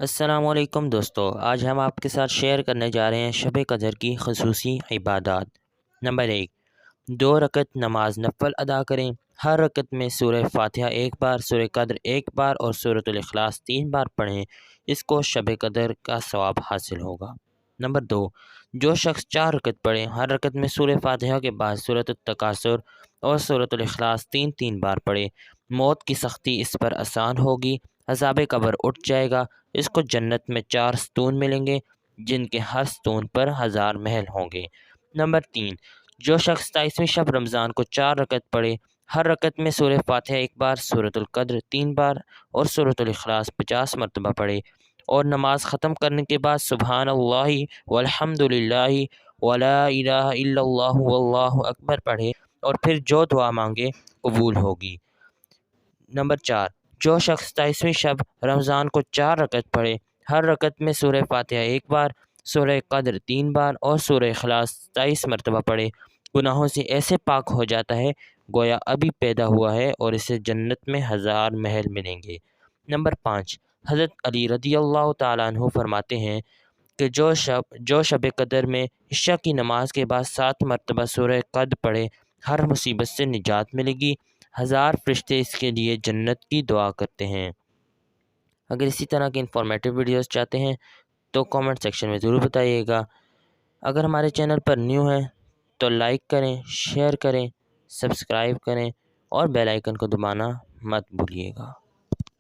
السلام علیکم دوستو، آج ہم آپ کے ساتھ شیئر کرنے جا رہے ہیں شب قدر کی خصوصی عبادات۔ نمبر 1، 2 رکعت نماز نفل ادا کریں۔ ہر رکعت میں سورہ فاتحہ 1 بار، سورہ قدر 1 بار اور سورۃ الاخلاص 3 بار پڑھیں، اس کو شب قدر کا ثواب حاصل ہوگا۔ نمبر 2، جو شخص 4 رکعت پڑھیں، ہر رکعت میں سورہ فاتحہ کے بعد سورۃ التکاثر اور سورۃ الاخلاص 3 بار پڑھیں، موت کی سختی اس پر آسان ہوگی، عذاب قبر اٹھ جائے گا، اس کو جنت میں 4 ستون ملیں گے جن کے ہر ستون پر 1000 محل ہوں گے۔ نمبر 3، جو شخص 27ویں شب رمضان کو 4 رکعت پڑھے، ہر رکعت میں سورہ فاتحہ 1 بار، سورۃ القدر 3 بار اور سورۃ الاخلاص 50 مرتبہ پڑھے اور نماز ختم کرنے کے بعد سبحان اللہ والحمد للہ ولا الہ الا اللہ واللہ اکبر پڑھے اور پھر جو دعا مانگے قبول ہوگی۔ نمبر 4، جو شخص 27ویں شب رمضان کو 4 رکعت پڑھے، ہر رکعت میں سورہ فاتحہ 1 بار، سورہ قدر 3 بار اور سورہ اخلاص 27 مرتبہ پڑھے، گناہوں سے ایسے پاک ہو جاتا ہے گویا ابھی پیدا ہوا ہے اور اسے جنت میں 1000 محل ملیں گے۔ نمبر 5، حضرت علی رضی اللہ تعالیٰ عنہ فرماتے ہیں کہ جو شب قدر میں عشاء کی نماز کے بعد 7 مرتبہ سورہ قدر پڑھے، ہر مصیبت سے نجات ملے گی، 1000 فرشتے اس کے لیے جنت کی دعا کرتے ہیں۔ اگر اسی طرح کے انفارمیٹیو ویڈیوز چاہتے ہیں تو کامنٹ سیکشن میں ضرور بتائیے گا۔ اگر ہمارے چینل پر نیو ہیں تو لائک کریں، شیئر کریں، سبسکرائب کریں اور بیل آئیکن کو دبانا مت بھولیے گا۔